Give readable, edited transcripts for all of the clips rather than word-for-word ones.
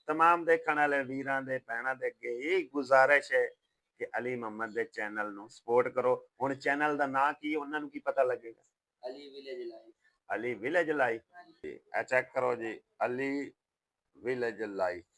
तमाम देखने वाले वीरां दे भैणां दे अगे यही गुजारिश है कि अली मोहम्मद दे चैनल नु सपोर्ट करो। हुण चैनल दा नाम की उन्हां नूं की पता लगेगा? Ali village life. Ali village life जी, चेक करो जी, अली विलेज लाइफ।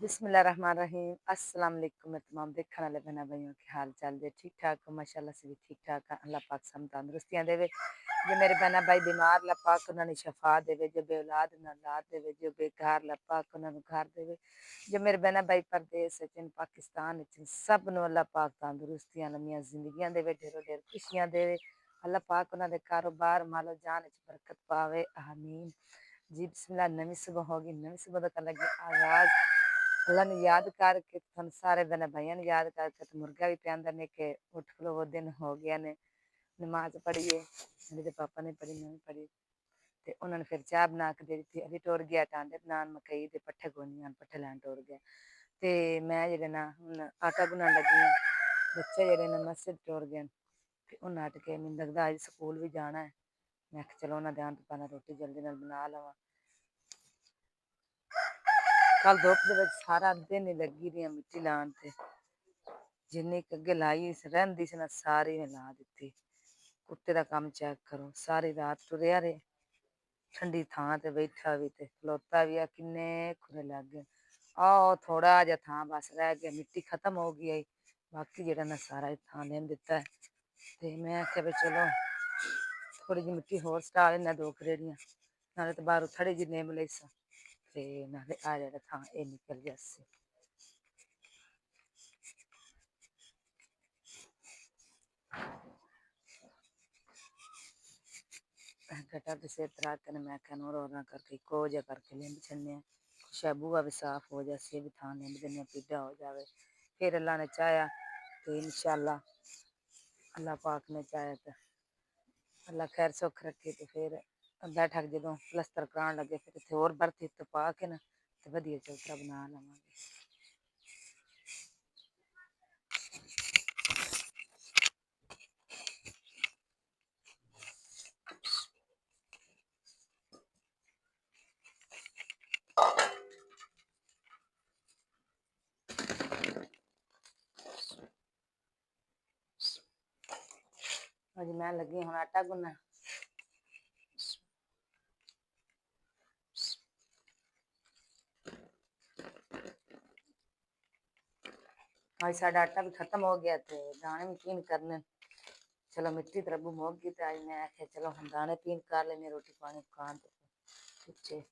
बिस्मिल्लाहिर्रहमानिर्रहीम। अस्सलाम वालेकुम तमाम देखने वाले बहना भाइयों के हाल चाल जे ठीक ठाक माशाल्लाह से भी ठीक ठाक है। अल्लाह पाक सब तंदुरुस्तियां देवे। जो मेरे बहना भाई बीमार अल्लाह पाक उन्हें शफा देवे। जो बे औलाद न औलाद देवे। जो बेकार अल्लाह पाक उन्हें घर देवे। जो मेरे बहना भाई परदेस च पाकिस्तान च सब नु अल्लाह पाक तंदुरुस्तियां लम्मियां जिंदगियां देवे। ढेरों ढेर खुशियां देवे। अल्लाह पाक उन्हें कारोबार मालो जान च बरकत पावे आमीन जी। बिस्मिल्लाह। नवी सुबह होगी, नवी सुबह का कर लगी आगाज। अल्लाह ने याद करके तुम सारे बहन भाइयों ने याद करके तो मुर्गा भी प्यादा ने के उठ खलो वो दिन हो गया ने नमाज पढ़िए। मेरे पापा ने पढ़ी, मैं पढ़ी ते उन्होंने फिर चाह बना के दे दी। अभी टुर गया टांडे बनान मकई दे पट्ठे गोनियां पट्ठे लैन टुर गया ते मैं जेह्ड़े ना हुन आटा गुनन लगी आं। बच्चे जेह्ड़े ने मस्जिद टुर गए ते हुन नट्ट के मैनूं लगदा अज्ज स्कूल भी जाना है। मैं आखेआ चलो उन्हां दे आन तो पैह्लां रोटी जल्दी नाल बना लवां। कल धुप्प दे विच सारा दिन ही लगी दी आं मिट्टी लान ते जिन्नी क अग्गे लाई रैंह्दी सी ना सारी मैं ला दित्ती। कुत्ते दा कम्म चेक करो, सारी रात टुरेआ रेहा। ठंडी थां ते बैठा भी ते खलोता भी आ। किन्ने खुरे लग गए। आओ थोड़ा जा थां बस रह गया, मिट्टी खत्म हो गई। बाकी जेह्ड़ा ना सारा थां लेन दित्ता है ते मैं आखेआ भी चलो थोड़ी जी मिट्टी होर सटा लैन्ने दो खरेड़ियां नाले ते बाह्रों थड़ी जी नेम लेइसां ते नाले आ जेह्ड़ा थां एह् निकल जासी। गटर के सिर तरा के मैं आखेआ नूर और ना करके इक्को जेहा करके लिंब छन्ने शायद बूआ भी साफ हो जासी। भी थां लिंब दिन्ने पीढ़ा हो जावे। फिर अल्लाह ने चाहेआ तो इंशाअल्लाह अल्लाह पाक ने चाहेआ तो अल्लाह खैर सुख रखे तो फिर बैठक जदों प्लस्तर करान लगे फिर इत्थे होर बर्थ हित्त पा के ना ते वधिया चौतरा बना लवांगे। अज मैं लगी हुण आटा गुन्नन। अज साडा आटा भी खत्म हो गया ते दाने भी पीन करने। चलो मिट्टी तो रब्बू मुक गई ते अज मैं आखेआ चलो हम दाने पीन कर लेने रोटी पानी पकान ते पिच्छे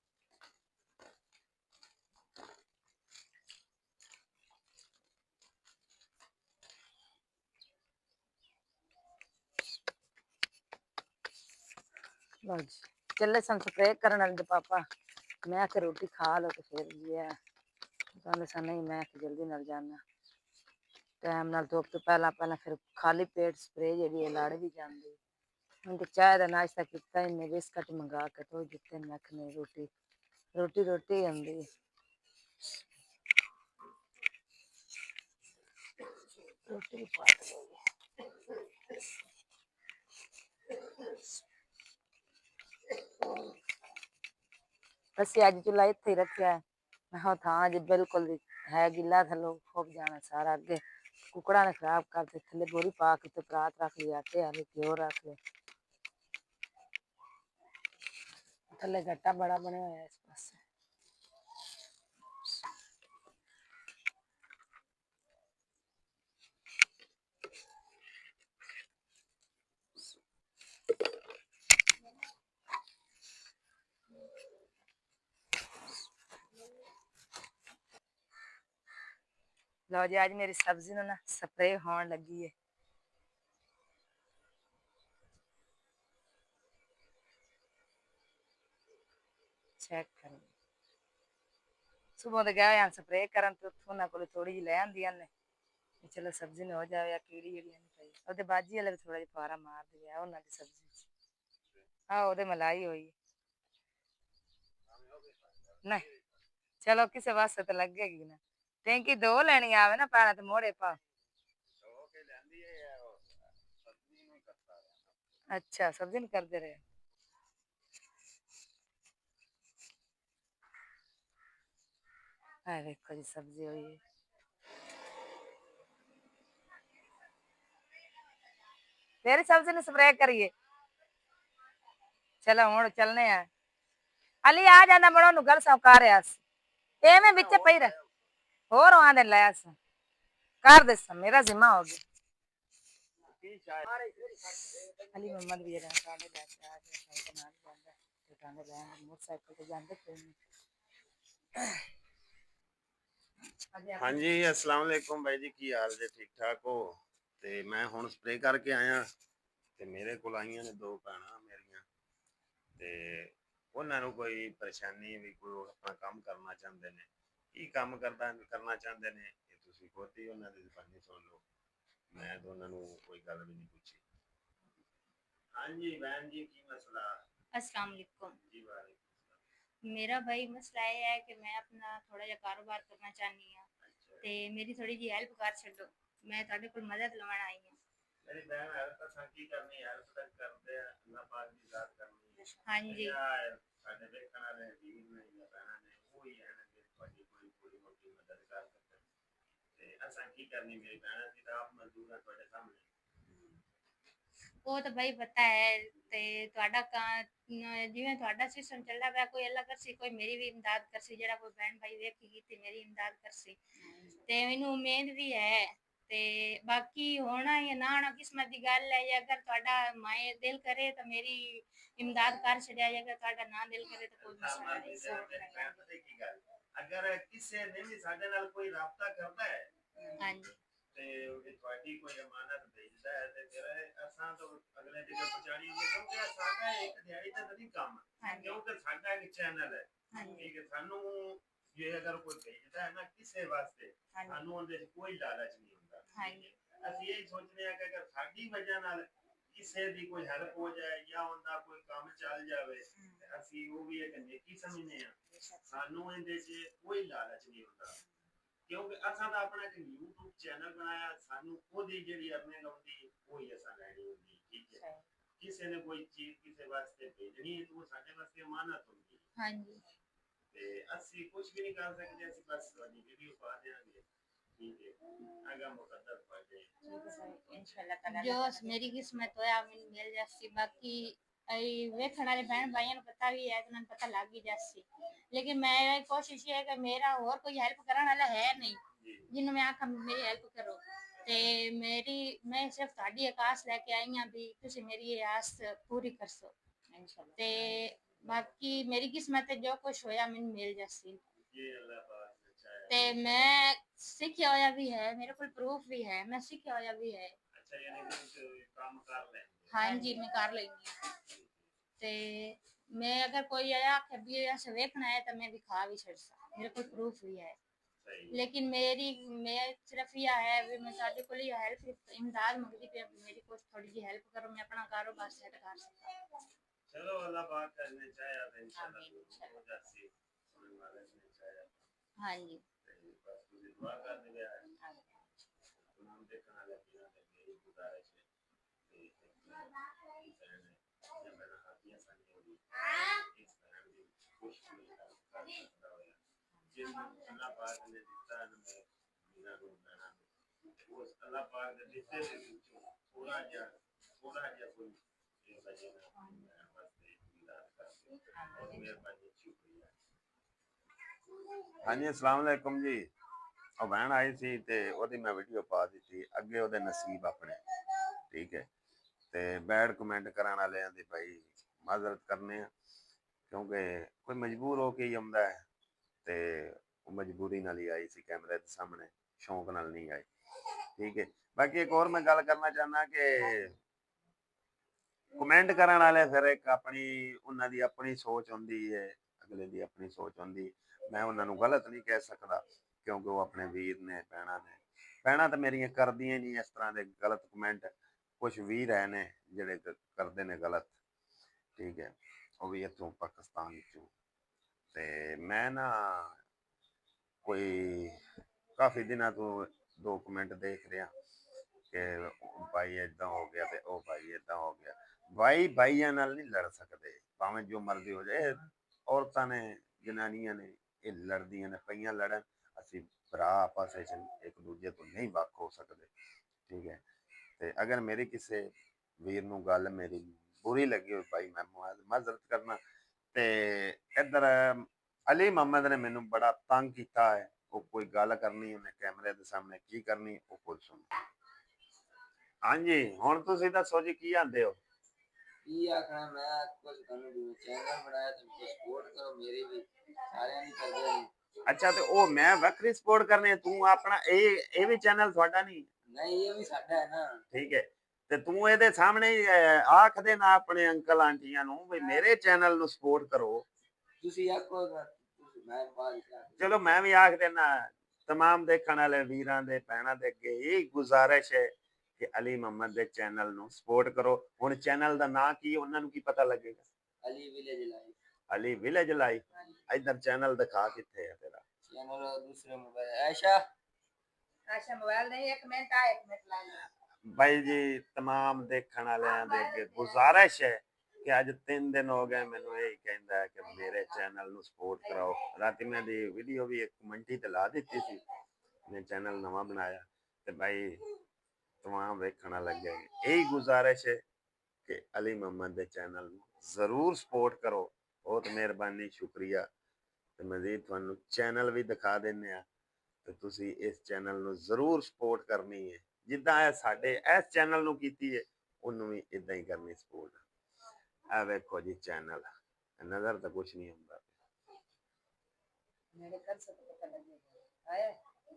लो जी चले सन स्प्रे करन वाले पापा। मैं आखेआ रोटी खा लो तो फिर ये कहंदे सन नहीं मैं जल्दी नाल जाना टाइम नाल धुप्प तो पहला फिर खाली पेट स्प्रे जेह्ड़ी लड़ भी जांदी। हुण ते चाह् दा नाश्ता कीता इन्ने बिस्कट मंगा के तो दित्ते मैं आखेआ नहीं रोटी रोटी रोटी होंदी है। रोटी भी पा ਅਸੀਂ ਅੱਜ ਚੁੱਲ੍ਹਾ ਇੱਥੇ ਹੀ ਰੱਖਿਆ। ਮੈਂ ਕਿਹਾ ਥਾਂ ਅਜੇ ਬਿਲਕੁਲ ਹੈ ਗਿੱਲਾ ਥੱਲੋਂ ਖੁੱਬ ਜਾਣਾ ਸਾਰਾ ਅੱਗੇ कुकड़ा ने खराब करते थले बोरी पा के तो परात रख लिया आटे वाले घ्यो रख ले थले गट्टा बड़ा बने हुआ है इस पास लो जी आज मेरी सब्जी ना स्प्रे होने लगी है चेक करो सुबह तो गया स्प्रे करन तो उन्होंने को थोड़ी जी ले आंदी ने चलो सब्जी ने हो जाए या कीड़ी जेड़ी नहीं पई ओदे बाजी वाले थोड़ा जिहा फारा मार दिया उन्होंने दी सब्जी हाँ ओदे मलाई हुई नहीं चलो किसी वास्ते तो लगेगी ना टैंकी दो लेनी आवे ना पैना तो मोड़े पा अच्छा सब्जी नहीं करते रहे देखो जी सब्जी हुई है तेरी सब्जी ने स्प्रे करिए चलो हूं चलने हैं अली आ जाना बड़ो नु गल सौकार ए में बिच पई रह और वहां दे लाया कर दे मेरा जिम्मा हो गया अली मोहम्मद भी रहा कांडे लेके आ गया साइकिल नाल जांदा ते कांडे ले मोटरसाइकिल ते जांदे कोई हाँ जी अस्सलाम वालेकुम भाई जी की हाल जे ठीक ठाक हो ते मैं हुण स्प्रे करके आया ते मेरे कोल आईयां ने दो भैणां मेरियां ते ਉਹਨਾਂ ਨੂੰ ਕੋਈ ਪਰੇਸ਼ਾਨੀ ਵੀ ਕੋਈ ਆਪਣਾ ਕੰਮ ਕਰਨਾ ਚਾਹੁੰਦੇ ਨੇ ਕੀ ਕੰਮ ਕਰਨਾ ਚਾਹੁੰਦੇ ਨੇ ਇਹ ਤੁਸੀਂ ਖੁਦ ਹੀ ਉਹਨਾਂ ਦੀ ਜ਼ੁਬਾਨੀ ਸੁਣ ਲਓ ਮੈਂ ਤਾਂ ਉਹਨਾਂ ਨੂੰ ਕੋਈ ਗੱਲ ਵੀ ਨਹੀਂ ਪੁੱਛੀ ਹਾਂਜੀ ਬਹਿਨ ਜੀ ਕੀ ਮਸਲਾ अस्सलाम वालेकुम जी वालेकुम मेरा भाई मसला ये है कि मैं अपना थोड़ा जिहा कारोबार करना चाहनी हाँ अच्छा ते मेरी थोड़ी जी हेल्प कर छड्डो मैं तुहाडे कोल मदद लवाण आई हाँ मेरी बहन हेल्प ਤਾਂ ਕੀ ਕਰਨੀ ਹੈਲਪ ਤਾਂ ਕਰਦੇ ਆ ਅੱਲਾਹ ਪਾਕ ਦੀ ਜ਼ਾਤ ਕਰਨੀ हाँ जी ਸਾਡੇ ਵੇਖਣ ਵਾਲੇ ਵੀਰ ਨੇ ਜਾਂ ਭੈਣਾਂ ਨੇ ਉਹ ਹੀ ਹੈ ਕਿ ਤੁਹਾਡੀ ਕੋਈ ਥੋੜੀ ਮੋਟੀ ਮਦਦ ਕਰ ਸਕਣ ਤੇ ਅਸਾਂ ਕੀ ਕਰਨੀ ਮੇਰੀ ਭੈਣਾਂ ਦੀ ਤਾਂ ਆਪ ਮਜ਼ਦੂਰ ਆ ਤੁਹਾਡੇ ਸਾਹਮਣੇ वो तो भाई पता है ते तुहाडा जिवें तुहाडा सिस्टम चलदा पिया कोई अल्लाह करसी कोई मेरी भी इमदाद करसी जेड़ा कोई बहन भाई वेखेगी ते मेरी इमदाद करसी ते मैनू उम्मीद भी है ते बाकी होना या ना होना किस्मत दी गल है अगर तुहाडा माए दिल करे तो मेरी इमदाद कर छड़िया अगर तुहाडा ना दिल करे तो कोई मसला नहीं अगर किसी ने भी ਸਾਡੇ ਨਾਲ ਕੋਈ ਰਾਬਤਾ ਕਰਦਾ ਹੈ ਹਾਂਜੀ ਤੇ ਇਹ ਤੁਹਾਡੀ ਕੋਈ ਅਮਾਨਤ ਭੇਜਦਾ ਹੈ ਤੇ ਫਿਰ ਅਸਾਂ ਤੋਂ ਅਗਲੇ ਦਿਨ ਪਹੁੰਚਾਣੀ ਹੁੰਦੀ ਕਿਉਂਕਿ ਸਾਡਾ ਇੱਕ ਦਿਹਾੜੀ ਦਾ ਨਹੀਂ ਕੰਮ ਕਿਉਂਕਿ ਸਾਡਾ ਇੱਕ ਚੈਨਲ ਹੈ ਠੀਕ ਹੈ ਸਾਨੂੰ ਜੇ ਅਗਰ ਕੋਈ ਭੇਜਦਾ ਹੈ ਨਾ ਕਿਸੇ ਵਾਸਤੇ ਸਾਨੂੰ ਉਹਦੇ ਵਿੱਚ ਕੋਈ ਲਾਲਚ ਨਹੀਂ ਹੁੰਦਾ ਅਸੀਂ ਇਹ ਸੋਚਦੇ ਹਾਂ ਕਿ ਅਗਰ ਸਾਡੀ ਵਜ੍ਹਾ ਨਾਲ ਕਿਸੇ ਦੀ ਕੋਈ ਹੈਲਪ ਹੋ ਜਾਏ ਜਾਂ ਉਹਦਾ ਕੋਈ ਕੰਮ ਚੱਲ ਜਾਵੇ ਅਸੀਂ ਉਹ ਵੀ ਇੱਕ ਨੇਕੀ ਸਮਝਦੇ ਹਾਂ ਸਾਨੂੰ ਇਹਦੇ 'ਚ ਕੋਈ ਲਾਲਚ ਨਹੀਂ ਹੁੰਦਾ ਕਿਉਂਕਿ ਅਸਾਂ ਤਾਂ ਆਪਣਾ ਇੱਕ YouTube ਚੈਨਲ ਬਣਾਇਆ ਸਾਨੂੰ ਉਹਦੀ ਜਿਹੜੀ ਅਰਨਿੰਗ ਆਉਂਦੀ ਉਹ ਹੀ ਅਸਾਂ ਲੈਣੀ ਹੁੰਦੀ ਠੀਕ ਹੈ ਕਿਸੇ ਨੇ ਕੋਈ ਚੀਜ਼ ਕਿਸੇ ਵਾਸਤੇ ਭੇਜਣੀ ਹੈ ਤਾਂ ਉਹ ਸਾਡੇ ਵਾਸਤੇ ਅਮਾਨਤ ਹੁੰਦੀ ਹੈ ਹਾਂਜੀ ਤੇ ਅਸੀਂ ਕੁਝ ਵੀ ਨਹੀਂ ਕਰ ਸਕਦੇ ਅਸੀਂ ਬਸ ਤੁਹਾਡੀ ਵੀਡੀਓ ਪਾ ਦੇਵਾਂਗੇ ठीक है आगा मुकद्दर पड़ जाए इंशाल्लाह जो मेरी किस्मत होया मैनू मिल जासी बाकी वेखण वाले बहन भाइयों को पता भी है तो उन्हें पता लग ही जासी लेकिन मेरी कोशिश ये है कि मेरा और कोई हेल्प करने वाला है नहीं जिन्होंने मैं आखा मेरी हेल्प करो ते मेरी मैं सिर्फ ਤੁਹਾਡੀ ਇੱਕ ਆਸ ਲੈ ਕੇ ਆਈ ਹਾਂ ਵੀ ਤੁਸੀਂ ਮੇਰੀ ਇਹ ਆਸ ਪੂਰੀ ਕਰਸੋ इंशाल्लाह ते बाकी मेरी किस्मत जो कुछ होया मैनू मिल जासी ये अल्लाह पाक ते मैं सीखा होया भी है मेरे को प्रूफ भी है मैं सीखा होया भी है अच्छा यानी कि काम कर ले हाँ जी मैं कर लेंगी ते मैं अगर कोई आया कि भी ऐसे देखना है तो मैं दिखा भी सकता मेरे को प्रूफ भी है लेकिन मैं सिर्फ यह है भी मैं साडे को हेल्प इमदाद मंगदी पे मेरी कुछ थोड़ी जी हेल्प करो मैं अपना कारोबार सेट कर सका चलो अल्लाह पाक करने चाहे तो इंशाल्लाह हो जासी सुनने वाले ने चाहे हाँ जी बस तुझे दुआ कर दिया है नाम देखना लगी ना मेरी गुजारिश है कि जब मैंने हाथियां सानी होगी इस तरह की कुछ नहीं कर सकता होया जिस अल्लाह पाक ने दिता है मैं बिना रो बना ਉਸ ਅੱਲਾਹ ਪਾਕ ਦੇ ਦਿੱਤੇ ਦੇ ਵਿੱਚੋਂ ਥੋੜਾ ਜਿਹਾ ਕੋਈ ਇਹ ਵਜ੍ਹਾ ਨਾਲ ਵਾਸਤੇ ਇਲਾਜ ਕਰਦੇ ਬਹੁਤ ਮਿਹਰਬਾਨੀ ਸ਼ੁਕਰੀਆ। ਹਾਂਜੀ ਅਸਲਾਮ ਵਾਲੇਕੁਮ ਜੀ। ਉਹ ਭੈਣ ਆਈ ਸੀ ਤੇ ਉਹਦੀ ਮੈਂ ਵੀਡੀਓ ਪਾ ਦਿੱਤੀ, ਅੱਗੇ ਉਹਦੇ ਨਸੀਬ ਆਪਣੇ, ਠੀਕ ਹੈ। ਤੇ ਬੈਡ ਕਮੈਂਟ ਕਰਨ ਵਾਲਿਆਂ ਦੀ ਭਾਈ ਮਾਜ਼ਰਤ ਕਰਨੇ ਆ, ਕਿਉਂਕਿ ਕੋਈ ਮਜਬੂਰ ਹੋ ਕੇ ਹੀ ਆਉਂਦਾ ਹੈ ਤੇ ਉਹ ਮਜਬੂਰੀ ਨਾਲ ਹੀ ਆਈ ਸੀ ਕੈਮਰੇ ਦੇ ਸਾਹਮਣੇ, ਸ਼ੌਂਕ ਨਾਲ ਨਹੀਂ ਆਈ, ਠੀਕ ਹੈ। ਬਾਕੀ ਇੱਕ ਹੋਰ ਮੈਂ ਗੱਲ ਕਰਨਾ ਚਾਹੁੰਦਾ ਕਿ ਕਮੈਂਟ ਕਰਨ ਵਾਲੇ ਫਿਰ ਇੱਕ ਆਪਣੀ ਉਹਨਾਂ ਦੀ ਆਪਣੀ ਸੋਚ ਹੁੰਦੀ ਹੈ, ਅਗਲੇ ਦੀ ਆਪਣੀ ਸੋਚ ਹੁੰਦੀ। ਮੈਂ ਉਹਨਾਂ ਨੂੰ ਗਲਤ ਨਹੀਂ ਕਹਿ ਸਕਦਾ ਕਿਉਂਕਿ ਉਹ ਆਪਣੇ ਵੀਰ ਨੇ, ਭੈਣਾਂ ਤਾਂ ਮੇਰੀਆਂ ਕਰਦੀਆਂ ਨਹੀਂ ਇਸ ਤਰ੍ਹਾਂ ਦੇ ਗਲਤ ਕਮੈਂਟ। ਕੁਝ ਵੀਰ ਹੈ ਨੇ ਜਿਹੜੇ ਕਰਦੇ ਨੇ ਗਲਤ, ਠੀਕ ਹੈ, ਉਹ ਵੀ ਇੱਥੋਂ ਪਾਕਿਸਤਾਨ ਵਿੱਚੋਂ। ਤੇ ਮੈਂ ਨਾ ਕੋਈ ਕਾਫੀ ਦਿਨਾਂ ਤੋਂ ਦੋ ਕਮੈਂਟ ਦੇਖ ਰਿਹਾ ਕਿ ਭਾਈ ਏਦਾਂ ਹੋ ਗਿਆ ਤੇ ਉਹ ਭਾਈ ਏਦਾਂ ਹੋ ਗਿਆ। ਭਾਈ ਭਾਈਆਂ ਨਾਲ ਨਹੀਂ ਲੜ ਸਕਦੇ, ਭਾਵੇਂ ਜੋ ਮਰਜ਼ੀ ਹੋ ਜਾਏ। ਔਰਤਾਂ ਨੇ, ਜਨਾਨੀਆਂ ਨੇ, ਇਹ ਲੜਦੀਆਂ ਨੇ, ਪਈਆਂ ਲੜਨ। ਅਸੀਂ ਭਰਾ ਆਪਸ ਵਿੱਚ ਇੱਕ ਦੂਜੇ ਤੋਂ ਨਹੀਂ ਵੱਖ ਹੋ ਸਕਦੇ, ਠੀਕ ਹੈ। ਤੇ ਅਗਰ ਮੇਰੀ ਕਿਸੇ ਵੀਰ ਨੂੰ ਗੱਲ ਮੇਰੀ ਬੁਰੀ ਲੱਗੀ ਹੋਈ ਭਾਈ ਮੈਂ ਮਾਜ਼ਰਤ ਕਰਨਾ। ਤੇ ਇੱਧਰ ਅਲੀ ਮੁਹੰਮਦ ਨੇ ਮੈਨੂੰ ਬੜਾ ਤੰਗ ਕੀਤਾ ਹੈ। ਉਹ ਕੋਈ ਗੱਲ ਕਰਨੀ ਉਹਨੇ ਕੈਮਰੇ ਦੇ ਸਾਹਮਣੇ ਕੀ ਕਰਨੀ ਉਹ ਖੁਦ ਸੁਣ। ਹਾਂਜੀ ਹੁਣ ਤੁਸੀਂ ਦੱਸੋ ਜੀ ਕੀ ਆਂਦੇ ਹੋ? ਕੀ ਆਖਣਾ ਮੈਂ ਕੁਝ ਤੁਹਾਨੂੰ ਚੈਨਲ ਬਣਾਇਆ ਤੇ ਸਪੋਰਟ ਕਰੋ ਮੇਰੀ ਵੀ, ਸਾਰਿਆਂ ਦੀ ਕਰਦੇ ਨੇ। ਅੱਛਾ ਤੇ ਉਹ ਮੈਂ ਵੱਖਰੀ ਸਪੋਰਟ ਕਰਨੀ, ਤੂੰ ਆਪਣਾ ਇਹ ਵੀ ਚੈਨਲ ਤੁਹਾਡਾ ਨਹੀਂ? ਨਹੀਂ ਇਹ ਵੀ ਸਾਡਾ ਹੈ ਨਾ, ਠੀਕ ਹੈ। ਤੇ ਤੂੰ ਇਹਦੇ ਸਾਹਮਣੇ ਆਖ ਦੇ ਨਾ ਆਪਣੇ ਅੰਕਲ ਆਂਟੀਆਂ ਨੂੰ ਵੀ ਮੇਰੇ ਚੈਨਲ ਨੂੰ ਸਪੋਰਟ ਕਰੋ। ਤੁਸੀਂ ਆਖੋ ਮੈਂ ਬਾਅਦ ਚਲੋ ਮੈਂ ਵੀ ਆਖ ਦੇਣਾ तमाम ਦੇਖਣ ਵਾਲੇ ਵੀਰਾਂ ਦੇ ਭੈਣਾਂ ਦੇ ਅੱਗੇ ਇਹ ਗੁਜ਼ਾਰਿਸ਼ ਹੈ ਕਿ ਅਲੀ ਮੁਹੰਮਦ ਦੇ ਚੈਨਲ ਨੂੰ ਸਪੋਰਟ ਕਰੋ। ਹੁਣ ਚੈਨਲ ਦਾ ਨਾਂ ਕੀ ਉਹਨਾਂ ਨੂੰ ਕੀ ਪਤਾ ਲੱਗੇਗਾ? Ali village life. Ali village life. ਇਧਰ ਚੈਨਲ ਦਿਖਾ ਕਿੱਥੇ ਹੈ ਤੇਰਾ ਚੈਨਲ? ਦੂਸਰੇ मोबाइल आयशा मोबाइल नहीं, एक मिनट आ, एक मिनट ला लो। भाई जी तमाम देखने वालिਆਂ ਦੇ ਅੱਗੇ ਗੁਜ਼ਾਰਿਸ਼ ਹੈ ਕਿ ਅੱਜ 3 ਦਿਨ ਹੋ ਗਏ ਮੈਨੂੰ ਇਹ ਕਹਿੰਦਾ ਹੈ ਕਿ ਮੇਰੇ ਚੈਨਲ ਨੂੰ ਸਪੋਰਟ ਕਰਾਓ। ਰਾਤੀ ਮੈਂ ਦੀ ਵੀਡੀਓ ਵੀ ਇੱਕ ਮਿੰਟ ਹੀ ਤੇ ਲਾ ਦਿੱਤੀ ਸੀ, ਮੈਂ ਚੈਨਲ ਨਵਾਂ ਬਣਾਇਆ ਤੇ ਭਾਈ तमाम ਵੇਖਣ ਲੱਗੇ। ਇਹੀ ਗੁਜ਼ਾਰਿਸ਼ ਹੈ ਕਿ ਅਲੀ ਮੁਹੰਮਦ ਦੇ ਚੈਨਲ ਨੂੰ ਜ਼ਰੂਰ ਸਪੋਰਟ ਕਰੋ। ਬਹੁਤ ਮਿਹਰਬਾਨੀ ਸ਼ੁਕਰੀਆ। ਤੇ ਮਜ਼ੀਦ ਤੁਹਾਨੂੰ ਚੈਨਲ ਵੀ ਦਿਖਾ ਦਿੰਦੇ ਆ ਤੇ ਤੁਸੀਂ ਇਸ ਚੈਨਲ ਨੂੰ ਜ਼ਰੂਰ ਸਪੋਰਟ ਕਰਨੀ ਹੈ, ਜਿੱਦਾਂ ਇਹ ਸਾਡੇ ਇਸ ਚੈਨਲ ਨੂੰ ਕੀਤੀ ਹੈ ਉਹਨੂੰ ਵੀ ਇਦਾਂ ਹੀ ਕਰਨੀ ਸਪੋਰਟ। ਆ ਵੇਖੋ ਜੀ ਚੈਨਲ, ਨਜ਼ਰ ਤਾਂ ਕੁਛ ਨਹੀਂ ਹੁੰਦਾ।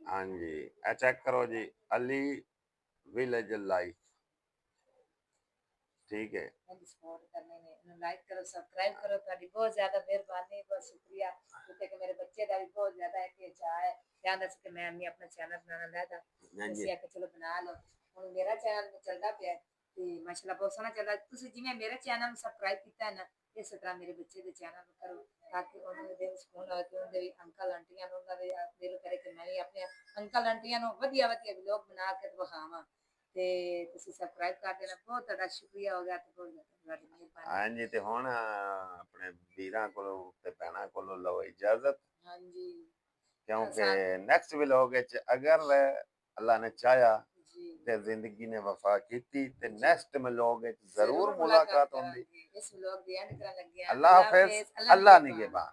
ਹਾਂਜੀ ਇਹ ਚੈੱਕ ਕਰੋ ਜੀ, ਅਲੀ ਵਿਲੇਜ ਲਾਈਫ, ठीक है। सपोर्ट करने में लाइक करो, सब्सक्राइब करो, ਤੁਹਾਡੀ ਬਹੁਤ ਜ਼ਿਆਦਾ ਮਿਹਰਬਾਨੀ, ਬਹੁਤ ਸ਼ੁਕਰੀਆ। ਕਿਉਂਕਿ ਕਿ ਮੇਰੇ ਬੱਚੇ ਦਾ ਵੀ ਬਹੁਤ ਜ਼ਿਆਦਾ ਹੈ ਕਿ ਚਾਹ ਹੈ ਕਹਿੰਦਾ ਸੀ ਕਿ ਮੈਂ ਵੀ ਆਪਣਾ ਚੈਨਲ ਬਣਾਉਣਾ ਲੈਦਾ, ਅਸੀਂ ਆ ਕੇ ਚਲੋ ਬਣਾ ਲਓ। ਹੁਣ ਮੇਰਾ ਚੈਨਲ ਚੱਲਦਾ ਪਿਆ ਤੇ ਮਾਸ਼ਾਅੱਲਾ ਬਹੁਤ ਸੋਹਣਾ ਚੱਲਦਾ। ਤੁਸੀਂ ਜਿਵੇਂ ਮੇਰੇ ਚੈਨਲ ਨੂੰ ਸਬਸਕ੍ਰਾਈਬ ਕੀਤਾ ਨਾ, ਇਸੇ ਤਰ੍ਹਾਂ ਮੇਰੇ ਬੱਚੇ ਦੇ ਚੈਨਲ ਨੂੰ ਕਰੋ ਤਾਂ ਕਿ ਉਹਨਾਂ ਦੇ ਦਿਲ ਸਕੂਨ ਹੋਵੇ ਕਿ ਉਹਦੇ ਵੀ ਅੰਕਲ ਆਂਟੀਆਂ ਨੂੰ ਉਹਨਾਂ ਦੇ ਦਿਲ ਕਰੇ ਕਿ ਮੈਂ ਵੀ ਆਪਣੇ ਅੰਕਲ ਆਂਟੀਆਂ ਨੂੰ ਵਧੀਆ ਵਧੀਆ ਵਲੋਗ ਬਣਾ ਕੇ ਦਿਖਾਵਾਂ। ਤੇ ਤੁਸੀਂ ਸਬਸਕ੍ਰਾਈਬ ਕਰ ਦੇਣਾ, ਬਹੁਤ ਤੁਹਾਡਾ ਸ਼ੁਕਰੀਆ ਹੋ ਗਿਆ ਤੇ ਬਹੁਤ ਤੁਹਾਡੀ ਮਿਹਰਬਾਨੀ। ਹਾਂਜੀ ਤੇ ਹੁਣ ਆਪਣੇ ਵੀਰਾਂ ਕੋਲੋਂ ਤੇ ਭੈਣਾਂ ਕੋਲੋਂ ਲਓ ਇਜਾਜ਼ਤ। ਹਾਂਜੀ ਕਿਉਂਕਿ ਨੈਕਸਟ ਵਲੋਗ ਵਿੱਚ ਅਗਰ ਅੱਲਾ ਨੇ ਚਾਹਿਆ ਤੇ ਜ਼ਿੰਦਗੀ ਨੇ ਵਫਾ ਕੀਤੀ ਤੇ ਨੈਕਸਟ ਵਲੋਗ ਵਿੱਚ ਜ਼ਰੂਰ ਮੁਲਾਕਾਤ ਹੋगी। ਇਸ ਵਲੋਗ ਦੀ ਐਂਡ ਕਰਨ ਲੱਗੇ ਆ। अल्लाह हाफिज, अल्लाह निगहबान।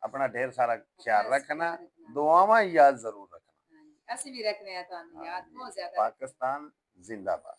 अपना ढेर सारा ख्याल रखना, दुआवां याद जरूर रखना। ਅਸੀਂ ਵੀ ਰੱਖਨੇ ਆ ਤੁਹਾਨੂੰ ਯਾਦ ਬਹੁਤ ਜ਼ਿਆਦਾ। पाकिस्तान जिंदाबाद।